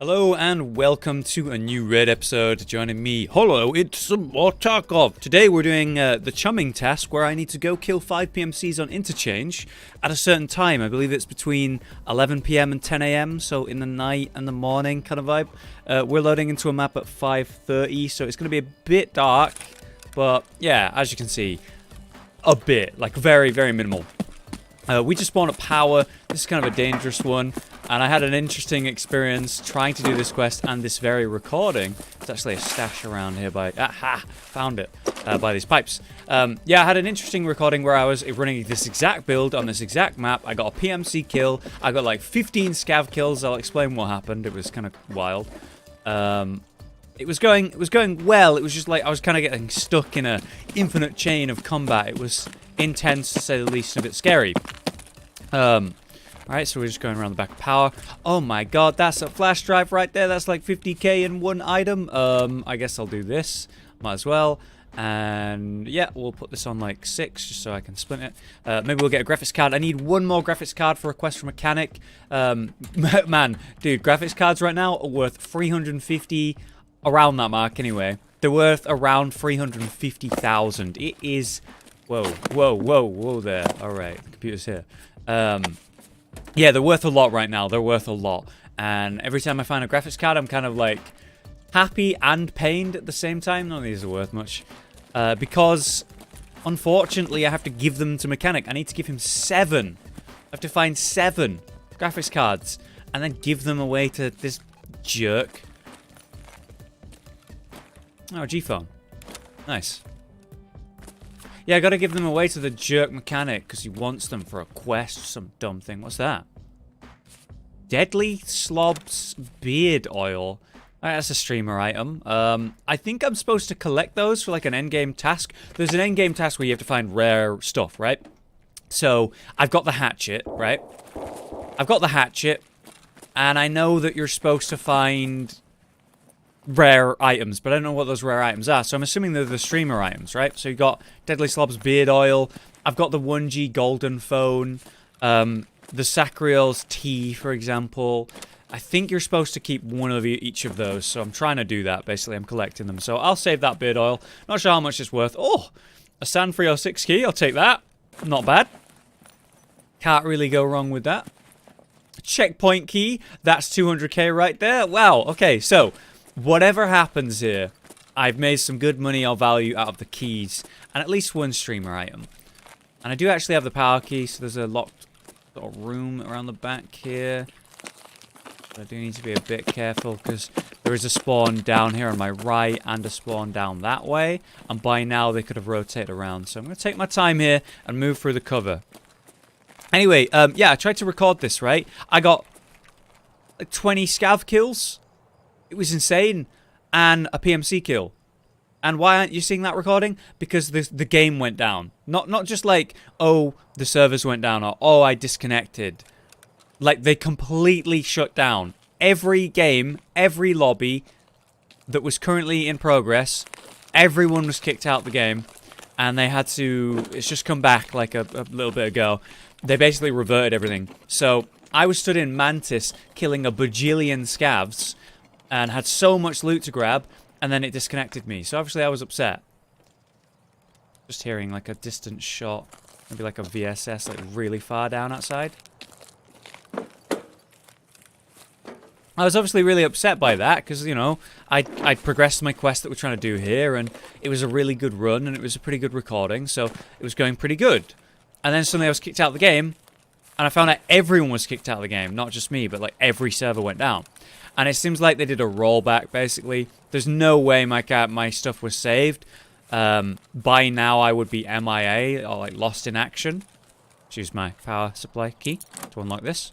Hello and welcome to a new Red episode. Joining me, Hollow, it's some more Tarkov. Today we're doing the chumming task where I need to go kill 5 PMCs on Interchange at a certain time. I believe it's between 11 PM and 10 AM, so in the night and the morning kind of vibe. We're loading into a map at 5:30, so it's going to be a bit dark, but yeah, as you can see, a bit, like very, very minimal. We just spawned at power. This is kind of a dangerous one. And I had an interesting experience trying to do this quest and this very recording. There's actually a stash around here by... Aha! Found it. By these pipes. Yeah, I had an interesting recording where I was running this exact build on this exact map. I got a PMC kill. I got like 15 scav kills. I'll explain what happened. It was kind of wild. It was going well. It was just like I was kind of getting stuck in a infinite chain of combat. It was intense, to say the least, and a bit scary. Alright, so we're just going around the back of power. Oh my god, that's a flash drive right there. That's like 50k in one item. I guess I'll do this. Might as well. And yeah, we'll put this on like 6 just so I can split it. Maybe we'll get a graphics card. I need one more graphics card for a quest for mechanic. Man, dude, graphics cards right now are worth 350, around that mark anyway. They're worth around 350,000. It is... Whoa there. Alright, the computer's here. Yeah, they're worth a lot right now. They're worth a lot. And every time I find a graphics card, I'm kind of like happy and pained at the same time. None of these are worth much. Because, unfortunately, I have to give them to Mechanic. I need to give him 7. I have to find 7 graphics cards and then give them away to this jerk. Oh, a G-phone. Nice. Yeah, I gotta give them away to the jerk mechanic because he wants them for a quest, some dumb thing. What's that? Deadly Slob's beard oil. Alright, that's a streamer item. I think I'm supposed to collect those for like an endgame task. There's an endgame task where you have to find rare stuff, right? So, I've got the hatchet, right? I've got the hatchet, and I know that you're supposed to find rare items, but I don't know what those rare items are, so I'm assuming they're the streamer items, right? So you've got Deadly Slob's beard oil, I've got the 1G golden phone, the Sacriel's tea, for example. I think you're supposed to keep one of each of those, so I'm trying to do that, basically. I'm collecting them, so I'll save that beard oil. Not sure how much it's worth. Oh, a San 306 key, I'll take that. Not bad. Can't really go wrong with that. Checkpoint key, that's 200k right there. Wow, okay, so whatever happens here, I've made some good money or value out of the keys, and at least one streamer item. And I do actually have the power key, so there's a locked little room around the back here. But I do need to be a bit careful, because there is a spawn down here on my right, and a spawn down that way. And by now, they could have rotated around. So I'm going to take my time here, and move through the cover. Anyway, yeah, I tried to record this, right? I got like 20 scav kills. It was insane. And a PMC kill. And why aren't you seeing that recording? Because the game went down. Not just like, oh, the servers went down, or oh, I disconnected. Like, they completely shut down. Every game, every lobby that was currently in progress, everyone was kicked out of the game. And they had to... It's just come back like a little bit ago. They basically reverted everything. So, I was stood in Mantis killing a bajillion scavs and had so much loot to grab, and then it disconnected me. So obviously I was upset. Just hearing like a distant shot, maybe like a VSS like really far down outside. I was obviously really upset by that, because, you know, I progressed my quest that we're trying to do here, and it was a really good run, and it was a pretty good recording, so it was going pretty good. And then suddenly I was kicked out of the game, and I found out everyone was kicked out of the game, not just me, but like every server went down. And it seems like they did a rollback, basically. There's no way my stuff was saved. By now, I would be MIA, or like lost in action. Choose my power supply key to unlock this.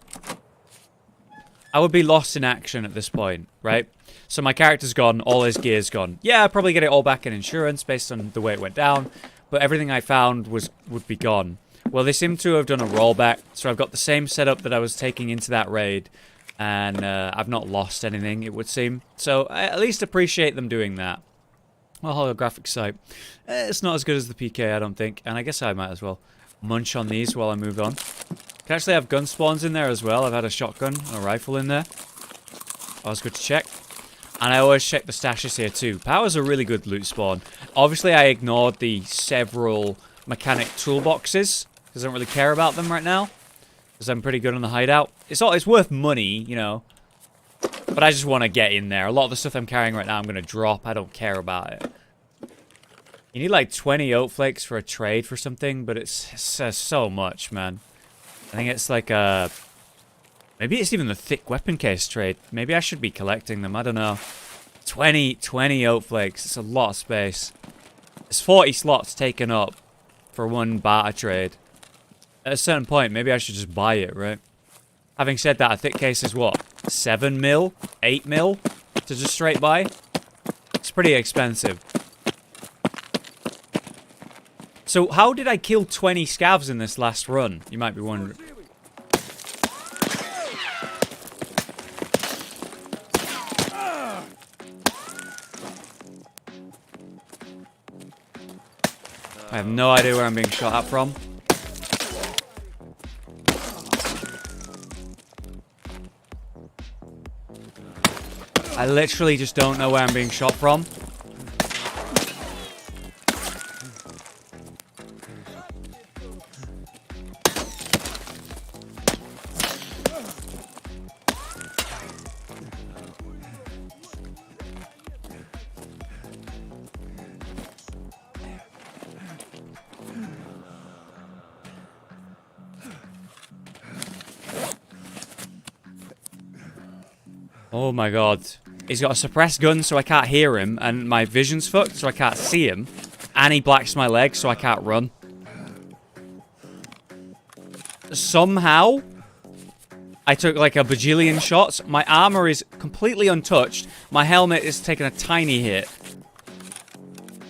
I would be lost in action at this point, right? So my character's gone, all his gear's gone. Yeah, I'd probably get it all back in insurance based on the way it went down. But everything I found would be gone. Well, they seem to have done a rollback. So I've got the same setup that I was taking into that raid. And I've not lost anything, it would seem. So I at least appreciate them doing that. Well, holographic sight. It's not as good as the PK, I don't think. And I guess I might as well munch on these while I move on. Can actually have gun spawns in there as well. I've had a shotgun and a rifle in there. Always good to check. And I always check the stashes here too. Power's a really good loot spawn. Obviously, I ignored the several mechanic toolboxes because I don't really care about them right now. Because I'm pretty good on the hideout. It's worth money, you know. But I just want to get in there. A lot of the stuff I'm carrying right now, I'm going to drop. I don't care about it. You need like 20 oat flakes for a trade for something, but it says so much, man. I think it's like a... Maybe it's even the thick weapon case trade. Maybe I should be collecting them. I don't know. 20 oat flakes. It's a lot of space. It's 40 slots taken up for one barter trade. At a certain point, maybe I should just buy it, right? Having said that, a thick case is what? 7 mil? 8 mil? To just straight buy? It's pretty expensive. So how did I kill 20 scavs in this last run? You might be wondering. I have no idea where I'm being shot at from. I literally just don't know where I'm being shot from. Oh my god. He's got a suppressed gun so I can't hear him, and my vision's fucked so I can't see him. And he blacks my legs so I can't run. Somehow, I took like a bajillion shots. My armor is completely untouched. My helmet is taking a tiny hit.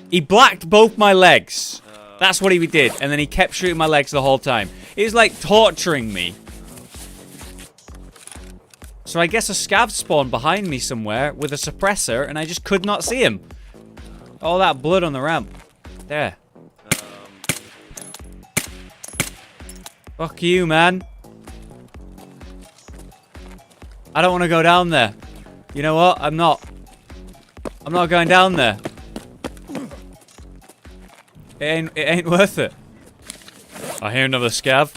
He blacked both my legs. That's what he did. And then he kept shooting my legs the whole time. He was like torturing me. So I guess a scav spawned behind me somewhere with a suppressor, and I just could not see him. All that blood on the ramp. There. Fuck you, man. I don't want to go down there. You know what? I'm not going down there. It ain't worth it. I hear another scav.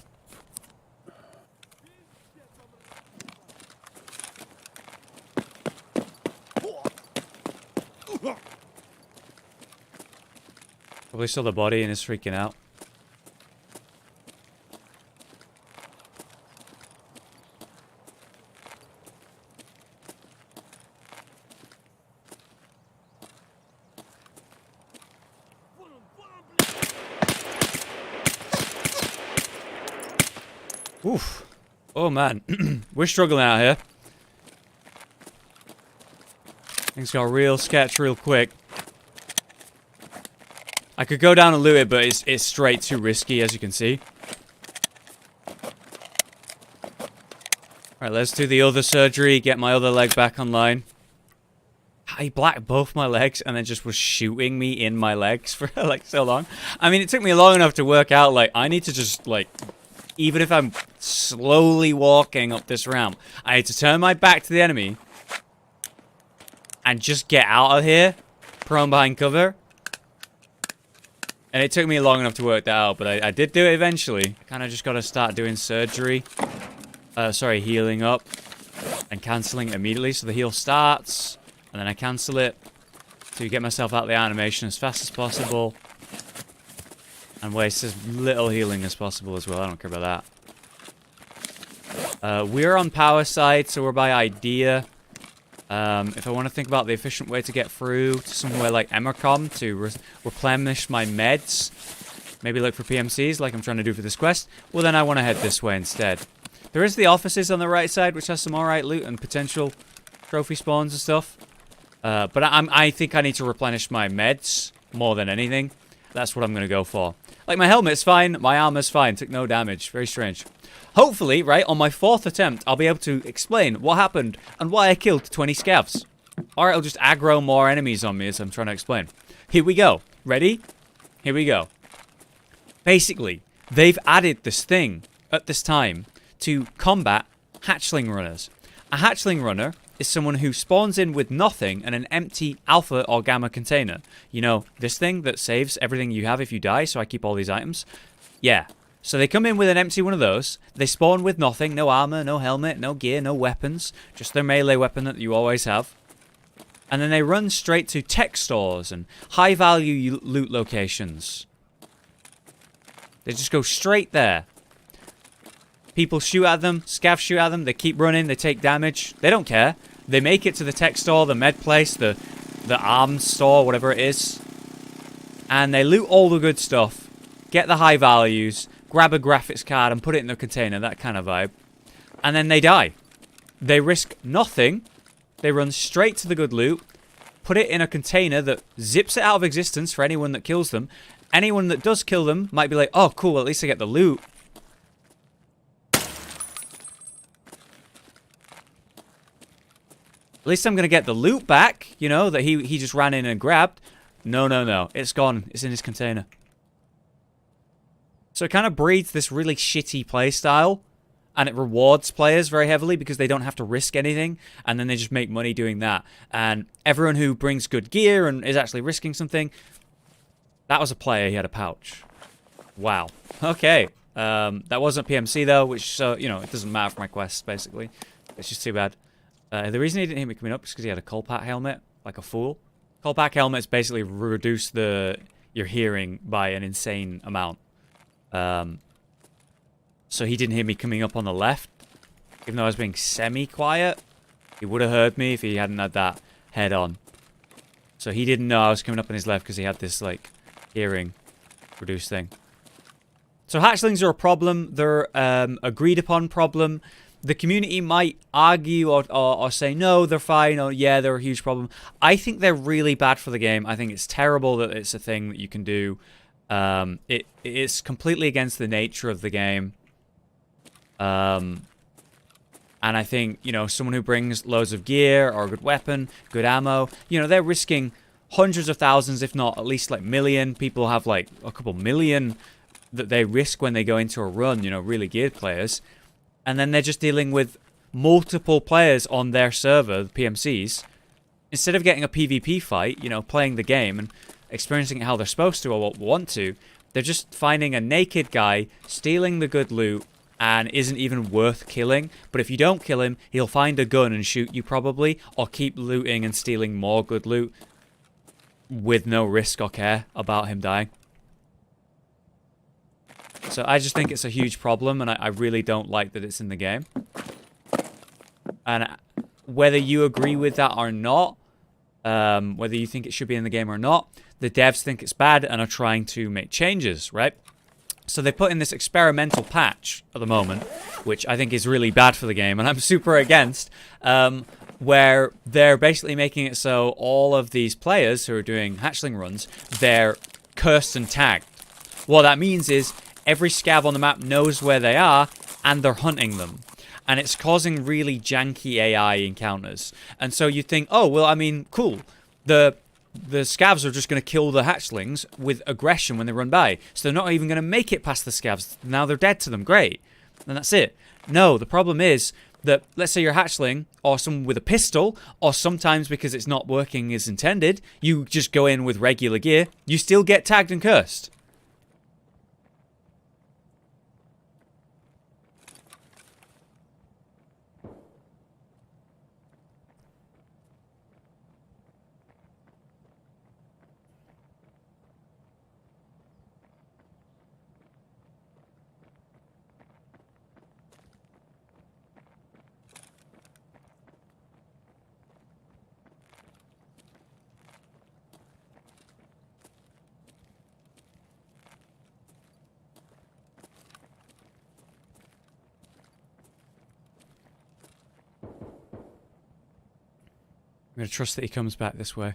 Probably saw the body and is freaking out. Oof. Oh man. We're struggling out here. Things got real sketch real quick. I could go down and loot it, but it's straight too risky, as you can see. Alright, let's do the other surgery, get my other leg back online. He blacked both my legs and then just was shooting me in my legs for like so long. I mean, it took me long enough to work out, like, I need to just, like, even if I'm slowly walking up this ramp, I need to turn my back to the enemy and just get out of here, prone behind cover. And it took me long enough to work that out, but I did do it eventually. Kind of just got to start doing surgery. Sorry, healing up. And cancelling immediately, so the heal starts. And then I cancel it to get myself out of the animation as fast as possible. And waste as little healing as possible as well. I don't care about that. We're on power side, so we're by idea. If I want to think about the efficient way to get through to somewhere like Emercom to replenish my meds, maybe look for PMCs like I'm trying to do for this quest, well then I want to head this way instead. There is the offices on the right side, which has some alright loot and potential trophy spawns and stuff. But I think I need to replenish my meds more than anything. That's what I'm going to go for. Like, my helmet's fine, my armor's fine, took no damage. Very strange. Hopefully, right, on my 4th attempt, I'll be able to explain what happened and why I killed 20 scavs. Or it'll just aggro more enemies on me as I'm trying to explain. Here we go. Ready? Here we go. Basically, they've added this thing at this time to combat hatchling runners. A hatchling runner is someone who spawns in with nothing and an empty alpha or gamma container. You know, this thing that saves everything you have if you die, so I keep all these items. Yeah. So they come in with an empty one of those. They spawn with nothing. No armor, no helmet, no gear, no weapons. Just their melee weapon that you always have. And then they run straight to tech stores and high-value loot locations. They just go straight there. People shoot at them, scavs shoot at them, they keep running, they take damage. They don't care. They make it to the tech store, the med place, the arms store, whatever it is. And they loot all the good stuff, get the high values, grab a graphics card and put it in the container, that kind of vibe. And then they die. They risk nothing. They run straight to the good loot, put it in a container that zips it out of existence for anyone that kills them. Anyone that does kill them might be like, oh cool, at least I get the loot. At least I'm going to get the loot back, you know, that he just ran in and grabbed. No, no, no. It's gone. It's in his container. So it kind of breeds this really shitty play style. And it rewards players very heavily because they don't have to risk anything. And then they just make money doing that. And everyone who brings good gear and is actually risking something. That was a player. He had a pouch. Wow. Okay. That wasn't PMC though, which, you know, it doesn't matter for my quest, basically. It's just too bad. The reason he didn't hit me coming up is because he had a Colpack helmet, like a fool. Colpack helmets basically reduce your hearing by an insane amount. So he didn't hear me coming up on the left. Even though I was being semi-quiet, he would have heard me if he hadn't had that head on. So he didn't know I was coming up on his left because he had this, like, hearing reduced thing. So hatchlings are a problem. They're agreed upon problem. The community might argue or say, no, they're fine, or yeah, they're a huge problem. I think they're really bad for the game. I think it's terrible that it's a thing that you can do. It's completely against the nature of the game. And I think, you know, someone who brings loads of gear or a good weapon, good ammo, you know, they're risking hundreds of thousands, if not at least like million. People have like a couple million that they risk when they go into a run, you know, really geared players. And then they're just dealing with multiple players on their server, the PMCs. Instead of getting a PvP fight, you know, playing the game and experiencing it how they're supposed to or want to, they're just finding a naked guy, stealing the good loot, and isn't even worth killing. But if you don't kill him, he'll find a gun and shoot you probably, or keep looting and stealing more good loot with no risk or care about him dying. So I just think it's a huge problem, and I really don't like that it's in the game. And whether you agree with that or not, whether you think it should be in the game or not, the devs think it's bad and are trying to make changes, right? So they put in this experimental patch at the moment, which I think is really bad for the game, and I'm super against, where they're basically making it so all of these players who are doing hatchling runs, they're cursed and tagged. What that means is every scav on the map knows where they are, and they're hunting them. And it's causing really janky AI encounters. And so you think, oh, well, I mean, cool. The scavs are just going to kill the hatchlings with aggression when they run by. So they're not even going to make it past the scavs. Now they're dead to them. Great. And that's it. No, the problem is that, let's say you're a hatchling, or someone with a pistol, or sometimes because it's not working as intended, you just go in with regular gear, you still get tagged and cursed. I'm going to trust that he comes back this way.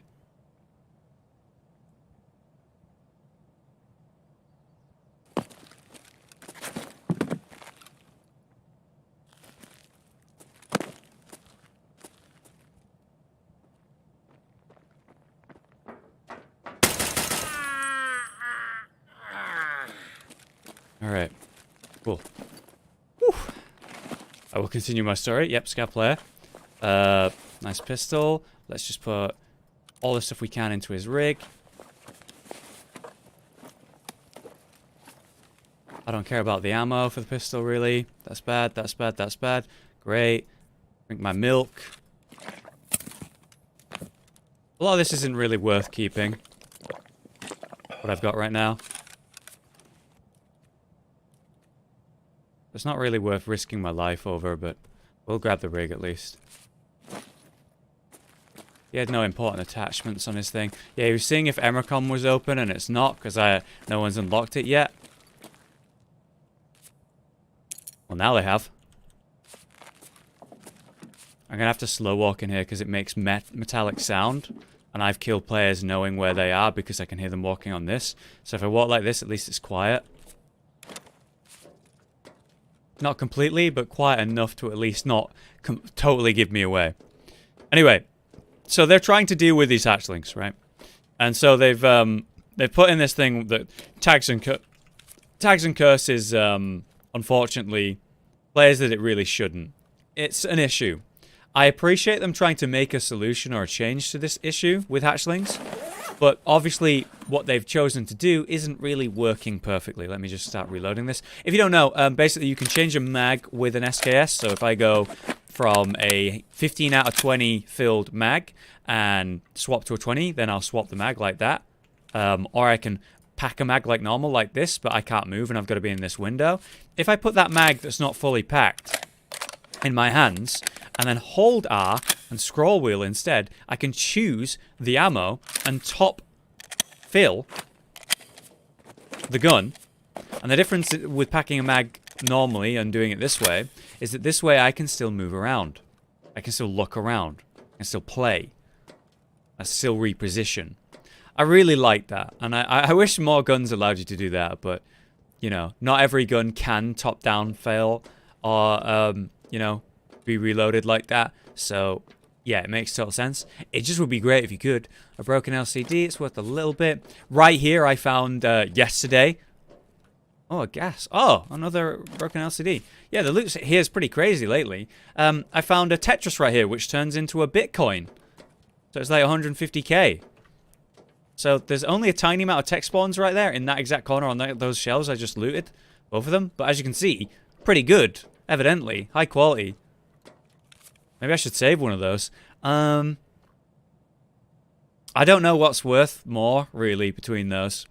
Alright. Cool. Whew. I will continue my story. Yep, scav player. Nice pistol. Let's just put all the stuff we can into his rig. I don't care about the ammo for the pistol, really. That's bad, that's bad, that's bad. Great. Drink my milk. A lot of this isn't really worth keeping. What I've got right now. It's not really worth risking my life over, but we'll grab the rig at least. He had no important attachments on his thing. Yeah, he was seeing if Emercom was open, and it's not, because no one's unlocked it yet. Well, now they have. I'm going to have to slow walk in here, because it makes metallic sound. And I've killed players knowing where they are, because I can hear them walking on this. So if I walk like this, at least it's quiet. Not completely, but quiet enough to at least not totally give me away. Anyway, so they're trying to deal with these hatchlings, right? And so they've put in this thing that tags and curses, unfortunately, players that it really shouldn't. It's an issue. I appreciate them trying to make a solution or a change to this issue with hatchlings, but obviously what they've chosen to do isn't really working perfectly. Let me just start reloading this. If you don't know, basically you can change a mag with an SKS. So if I go from a 15 out of 20 filled mag and swap to a 20, then I'll swap the mag like that. Or I can pack a mag like normal like this, but I can't move and I've got to be in this window. If I put that mag that's not fully packed in my hands and then hold R and scroll wheel instead, I can choose the ammo and top fill the gun. And the difference with packing a mag normally and doing it this way is that this way I can still move around. I can still look around. I can still play. I still reposition. I really like that. And I wish more guns allowed you to do that, but, you know, not every gun can top-down fail or, you know, be reloaded like that. So, yeah, it makes total sense. It just would be great if you could. A broken LCD, it's worth a little bit. Right here, I found yesterday. Oh, a gas. Oh, another broken LCD. Yeah, the loot here is pretty crazy lately. I found a Tetris right here, which turns into a Bitcoin. So it's like 150k. So there's only a tiny amount of tech spawns right there in that exact corner on those shelves I just looted. Both of them. But as you can see, pretty good. Evidently. High quality. Maybe I should save one of those. I don't know what's worth more, really, between those.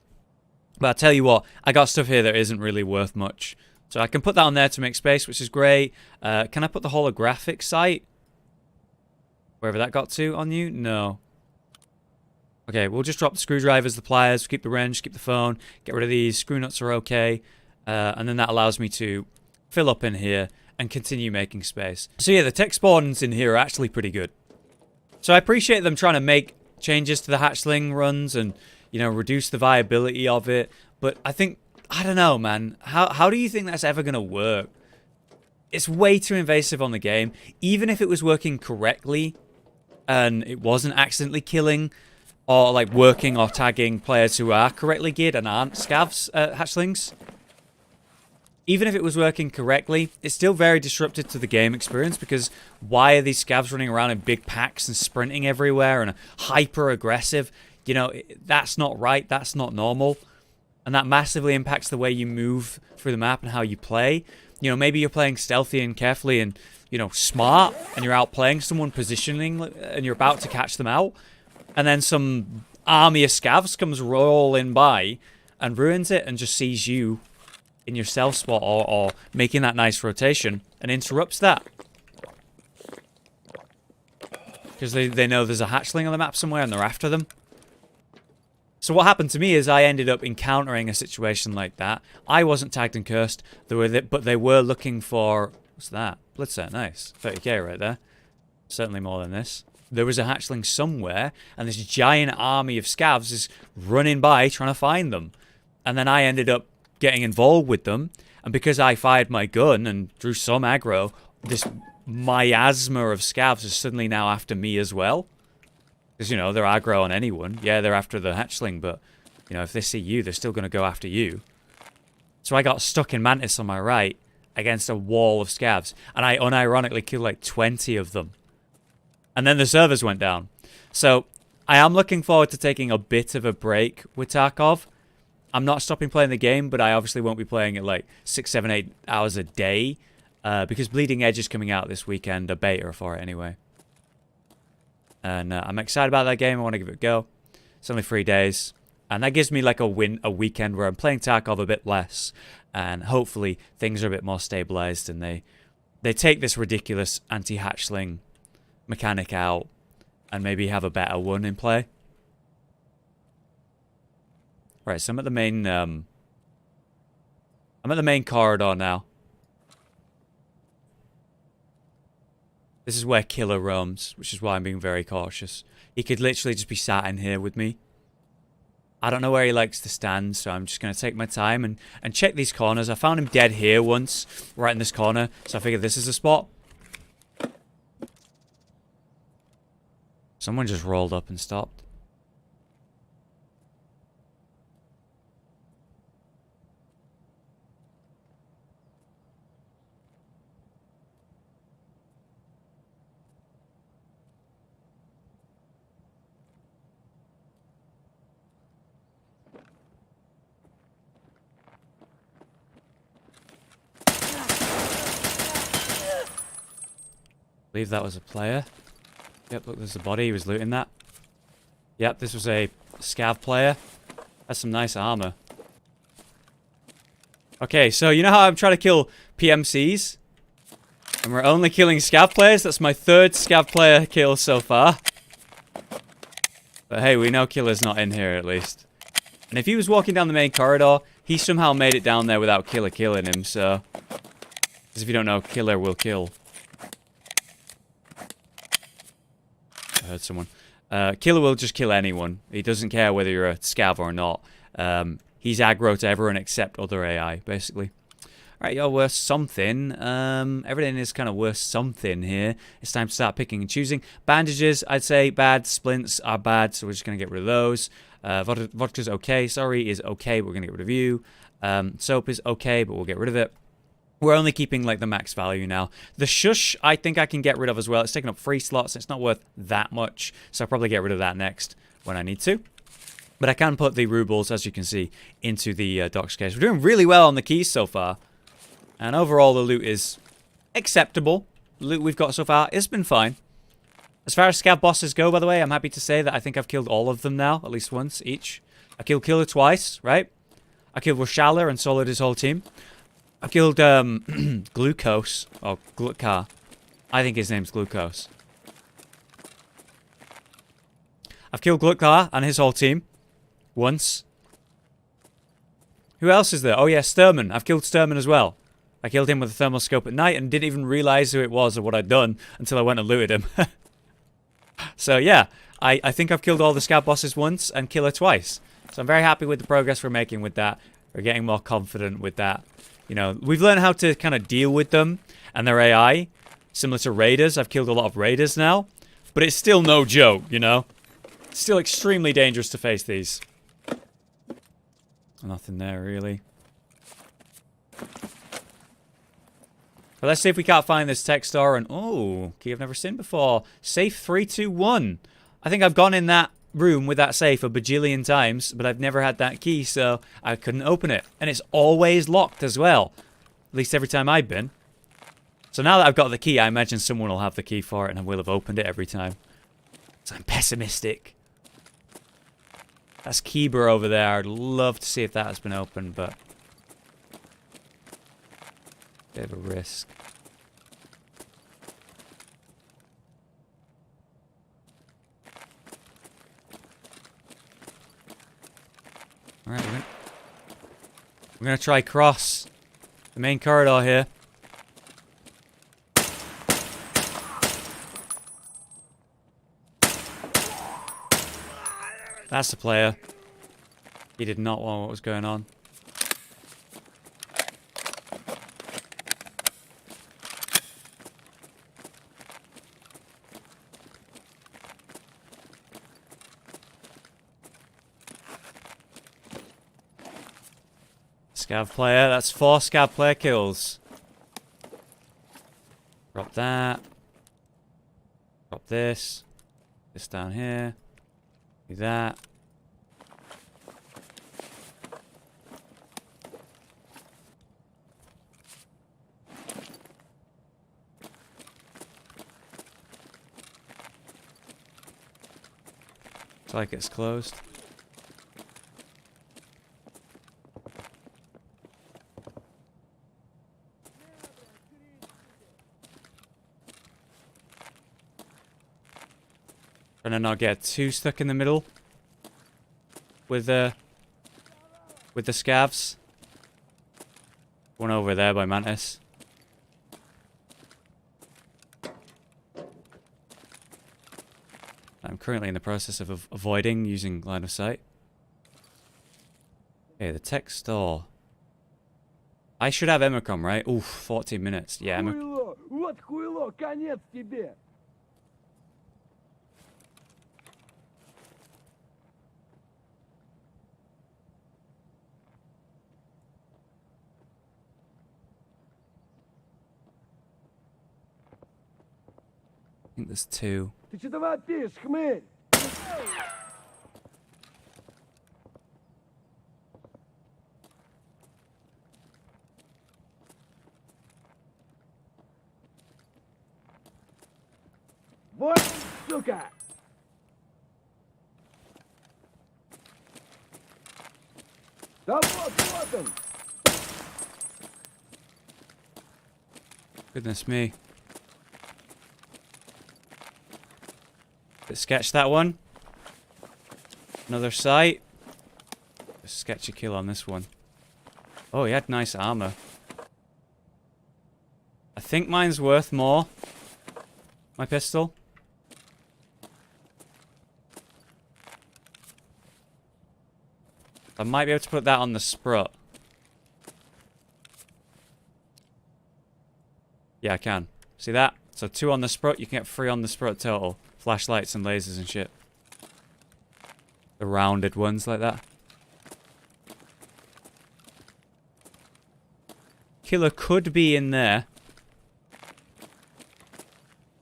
But I'll tell you what, I got stuff here that isn't really worth much. So I can put that on there to make space, which is great. Can I put the holographic sight? Wherever that got to on you? No. Okay, we'll just drop the screwdrivers, the pliers, keep the wrench, keep the phone, get rid of these. Screw nuts are okay. And then that allows me to fill up in here and continue making space. So yeah, the tech spawns in here are actually pretty good. So I appreciate them trying to make changes to the hatchling runs and, you know, reduce the viability of it. But I think, I don't know, man. How do you think that's ever going to work? It's way too invasive on the game. Even if it was working correctly and it wasn't accidentally killing or like working or tagging players who are correctly geared and aren't scavs hatchlings. Even if it was working correctly, it's still very disruptive to the game experience because why are these scavs running around in big packs and sprinting everywhere and hyper aggressive? You know, that's not right. That's not normal. And that massively impacts the way you move through the map and how you play. You know, maybe you're playing stealthy and carefully and, you know, smart and you're outplaying someone positioning and you're about to catch them out. And then some army of scavs comes rolling by and ruins it and just sees you in your stealth spot or making that nice rotation and interrupts that. Because they know there's a hatchling on the map somewhere and they're after them. So what happened to me is I ended up encountering a situation like that. I wasn't tagged and cursed, but they were looking for... What's that? Blitzer, nice. 30k right there. Certainly more than this. There was a hatchling somewhere, and this giant army of scavs is running by trying to find them. And then I ended up getting involved with them, and because I fired my gun and drew some aggro, this miasma of scavs is suddenly now after me as well. Because, you know, they're aggro on anyone. Yeah, they're after the hatchling, but, you know, if they see you, they're still going to go after you. So I got stuck in Mantis on my right against a wall of scavs, and I unironically killed like 20 of them. And then the servers went down. So I am looking forward to taking a bit of a break with Tarkov. I'm not stopping playing the game, but I obviously won't be playing it like 6, 7, 8 hours a day. Because Bleeding Edge is coming out this weekend, a beta for it anyway. And I'm excited about that game. I want to give it a go. It's only 3 days. And that gives me like a weekend where I'm playing Tarkov a bit less. And hopefully things are a bit more stabilized. And they take this ridiculous anti-hatchling mechanic out. And maybe have a better one in play. Right, so I'm at the main... I'm at the main corridor now. This is where Killer roams, which is why I'm being very cautious. He could literally just be sat in here with me. I don't know where he likes to stand, so I'm just going to take my time and check these corners. I found him dead here once, right in this corner, so I figured this is the spot. Someone just rolled up and stopped. I believe that was a player. Yep, look, there's a body. He was looting that. Yep, this was a scav player. That's some nice armor. Okay, so you know how I'm trying to kill PMCs? And we're only killing scav players? That's my 3rd scav player kill so far. But hey, we know Killer's not in here at least. And if he was walking down the main corridor, he somehow made it down there without Killer killing him, so... Because if you don't know, Killer will kill. I heard someone. Killer will just kill anyone. He doesn't care whether you're a scav or not. He's aggro to everyone except other AI, basically. Alright, you're worth something. Everything is kind of worth something here. It's time to start picking and choosing. Bandages, I'd say bad. Splints are bad, so we're just going to get rid of those. Vodka's okay. Sorry is okay, but we're going to get rid of you. Soap is okay, but we'll get rid of it. We're only keeping, like, the max value now. The shush, I think I can get rid of as well. It's taking up 3 slots. It's not worth that much. So I'll probably get rid of that next when I need to. But I can put the rubles, as you can see, into the docs case. We're doing really well on the keys so far. And overall, the loot is acceptable. The loot we've got so far has been fine. As far as scav bosses go, by the way, I'm happy to say that I think I've killed all of them now, at least once each. I killed Killer twice, right? I killed Roshala and soloed his whole team. I killed Glucose, or Glukar. I think his name's Glucose. I've killed Glukar and his whole team. Once. Who else is there? Oh yeah, Sturman. I've killed Sturman as well. I killed him with a thermal scope at night and didn't even realize who it was or what I'd done until I went and looted him. So yeah, I think I've killed all the scout bosses once and Killer twice. So I'm very happy with the progress we're making with that. We're getting more confident with that. You know, we've learned how to kind of deal with them and their AI. Similar to raiders. I've killed a lot of raiders now. But it's still no joke, you know? It's still extremely dangerous to face these. Nothing there, really. But let's see if we can't find this tech store and... Oh, key I've never seen before. Safe 321. I think I've gone in that room with that safe a bajillion times, but I've never had that key, so I couldn't open it. And it's always locked as well. At least every time I've been. So now that I've got the key, I imagine someone will have the key for it and I will have opened it every time. So I'm pessimistic. That's Keyber over there. I'd love to see if that has been opened, but... Bit of a risk. Alright, we're gonna try cross the main corridor here. That's the player. He did not want what was going on. Scav player. That's 4 scav player kills. Drop that. Drop Drop this. This down here. Do that. Looks like it's closed. Trying to not get too stuck in the middle with the scavs. One over there by Mantis. I'm currently in the process of avoiding using line of sight. Okay, the tech store. I should have Emicom, right? Oof, 14 minutes. Yeah, Хуйло! Вот хуйло! Конец тебе! I think there's 2. Ты что вопишь, хмырь? Вот, сука! Да вот он! Goodness me. Let's sketch that one. Another sight. Sketch a kill on this one. Oh, he had nice armor. I think mine's worth more. My pistol. I might be able to put that on the sprut. Yeah, I can. See that? So 2 on the sprut, you can get 3 on the sprut total. Flashlights and lasers and shit. The rounded ones like that. Killer could be in there.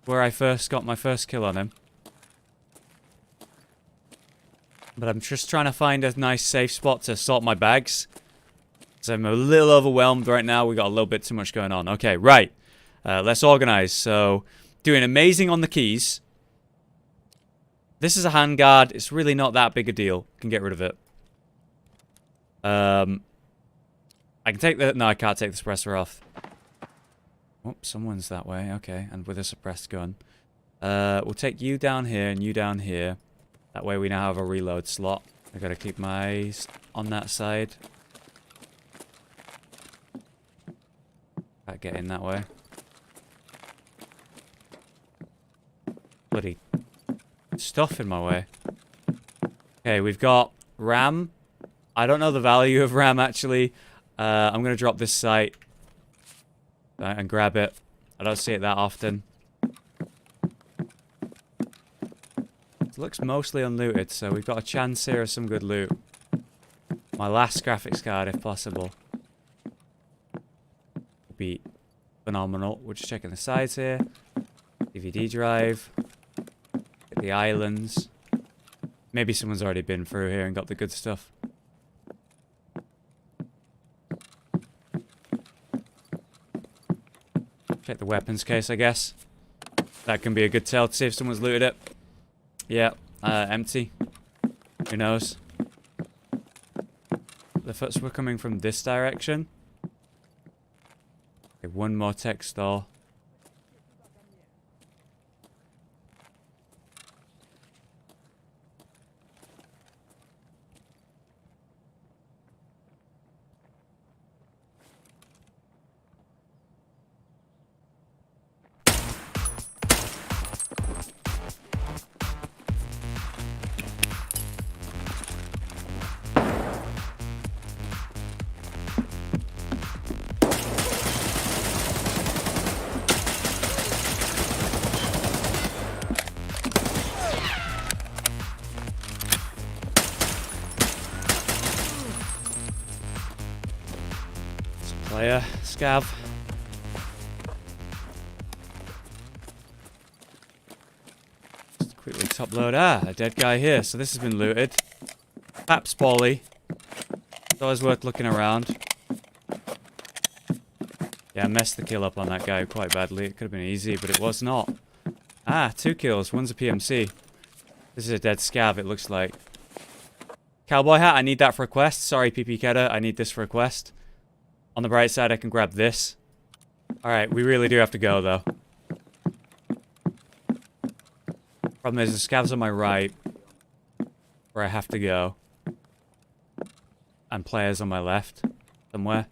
Where I first got my first kill on him. But I'm just trying to find a nice safe spot to sort my bags. So I'm a little overwhelmed right now. We got a little bit too much going on. Okay, right. Let's organize. So, doing amazing on the keys. This is a handguard. It's really not that big a deal. Can get rid of it. I can take the... No, I can't take the suppressor off. Oh, someone's that way. Okay, and with a suppressed gun. We'll take you down here and you down here. That way we now have a reload slot. I gotta keep my eyes on that side. Can't get in that way. Bloody stuff in my way. Okay, we've got RAM. I don't know the value of RAM actually. I'm gonna drop this sight and grab it. I don't see it that often. It looks mostly unlooted, so we've got a chance here of some good loot. My last graphics card, if possible. Would be phenomenal. We're just checking the sides here. DVD drive. Get the islands. Maybe someone's already been through here and got the good stuff. Check the weapons case, I guess. That can be a good tell to see if someone's looted it. Yeah, empty. Who knows? The foots were coming from this direction. Okay, one more tech store. Player, Scav. top load. Ah, a dead guy here. So this has been looted. Perhaps Polly. It's always worth looking around. Yeah, I messed the kill up on that guy quite badly. It could have been easy, but it was not. Ah, 2 kills. One's a PMC. This is a dead scav, it looks like. Cowboy hat, I need that for a quest. Sorry, PP Kedda, I need this for a quest. On the bright side, I can grab this. Alright, we really do have to go, though. Problem is, the scavs on my right, where I have to go. And players on my left, somewhere.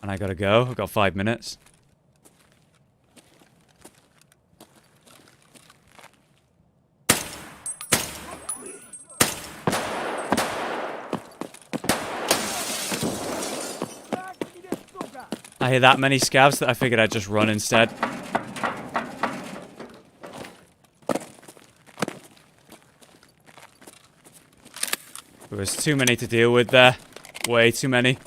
And I gotta go. I've got 5 minutes. I hear that many scavs that I figured I'd just run instead. There was too many to deal with there. Way too many.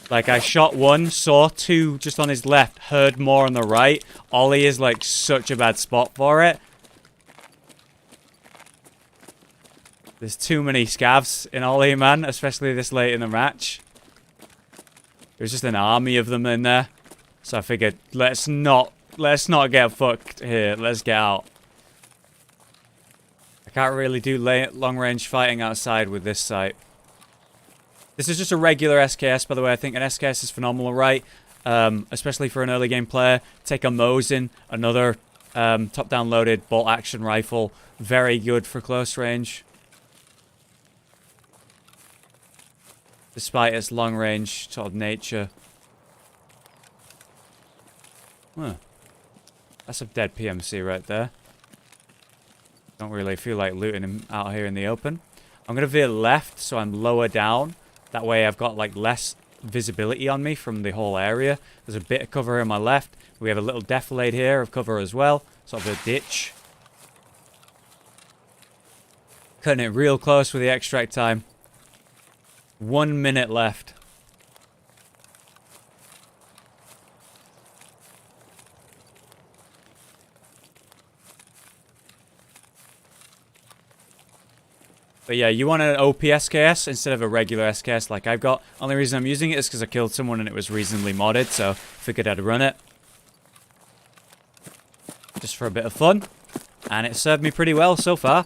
Like, I shot one, saw 2 just on his left, heard more on the right. Ollie is, like, such a bad spot for it. There's too many scavs in Ollie, man, especially this late in the match. There's just an army of them in there. So I figured, let's not get fucked here. Let's get out. I can't really do long-range fighting outside with this sight. This is just a regular SKS, by the way. I think an SKS is phenomenal, right? Especially for an early game player. Take a Mosin, another top-down loaded bolt-action rifle. Very good for close range. Despite its long-range sort of nature. Huh. That's a dead PMC right there. Don't really feel like looting him out here in the open. I'm going to veer left so I'm lower down. That way I've got like less visibility on me from the whole area. There's a bit of cover on my left. We have a little defilade here of cover as well. Sort of a ditch. Cutting it real close with the extract time. 1 minute left. But yeah, you want an OP SKS instead of a regular SKS like I've got. Only reason I'm using it is because I killed someone and it was reasonably modded, so figured I'd run it. Just for a bit of fun. And it served me pretty well so far.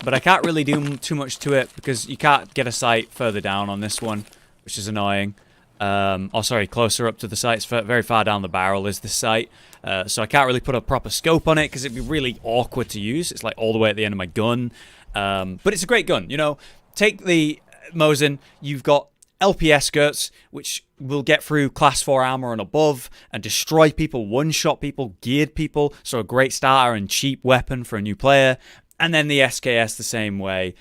But I can't really do too much to it because you can't get a sight further down on this one, which is annoying. Oh, sorry, closer up to the sight. It's very far down the barrel is this sight. So I can't really put a proper scope on it because it'd be really awkward to use. It's like all the way at the end of my gun. But it's a great gun, you know. Take the Mosin, you've got LPS skirts, which will get through class 4 armor and above and destroy people, one-shot people, geared people. So a great starter and cheap weapon for a new player. And then the SKS the same way.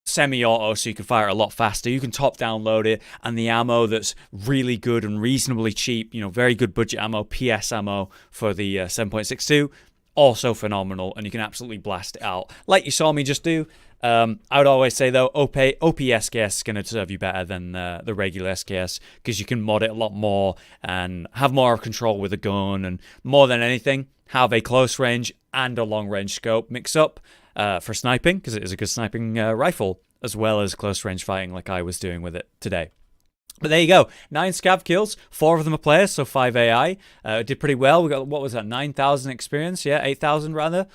Semi-auto, so you can fire it a lot faster. You can top-down load it, and the ammo that's really good and reasonably cheap, you know, very good budget ammo, PS ammo for the 7.62, also phenomenal, and you can absolutely blast it out. Like you saw me just do. I would always say, though, OP SKS is going to serve you better than the regular SKS, because you can mod it a lot more and have more control with the gun, and more than anything, have a close range and a long range scope mix up for sniping, because it is a good sniping rifle, as well as close range fighting like I was doing with it today. But there you go, 9 scav kills, 4 of them are players, so 5 AI. Did pretty well. We got, what was that, 9,000 experience? Yeah, 8,000 rather.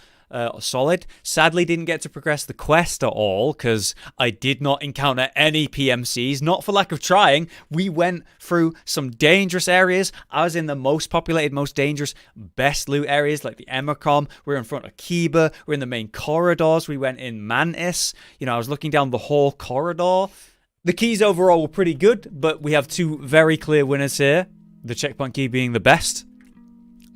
Solid. Sadly didn't get to progress the quest at all because I did not encounter any PMCs, not for lack of trying. We went through some dangerous areas. I was in the most populated, most dangerous, best loot areas like the Emercom. We're in front of Kiba. We're in the main corridors. We went in Mantis. You know, I was looking down the whole corridor. The keys overall were pretty good, but we have 2 very clear winners here. The checkpoint key being the best.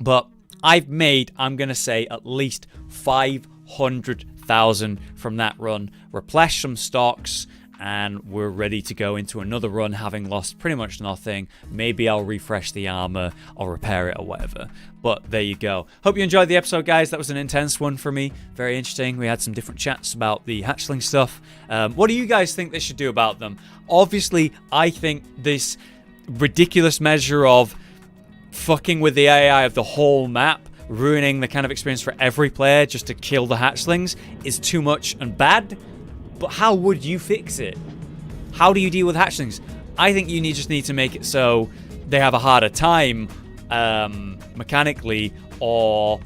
But I've made, I'm going to say, at least 500,000 from that run. Replenished some stocks and we're ready to go into another run, having lost pretty much nothing. Maybe I'll refresh the armor or repair it or whatever. But there you go. Hope you enjoyed the episode, guys. That was an intense one for me. Very interesting. We had some different chats about the hatchling stuff. What do you guys think they should do about them? Obviously, I think this ridiculous measure of fucking with the AI of the whole map, ruining the kind of experience for every player just to kill the hatchlings, is too much and bad. But how would you fix it? How do you deal with hatchlings? I think you just need to make it so they have a harder time mechanically, or,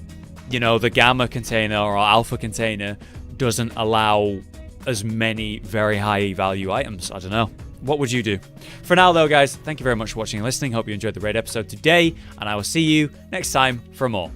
you know, the gamma container or alpha container doesn't allow as many very high value items. I don't know. What would you do? For now, though, guys, thank you very much for watching and listening. Hope you enjoyed the raid episode today, and I will see you next time for more.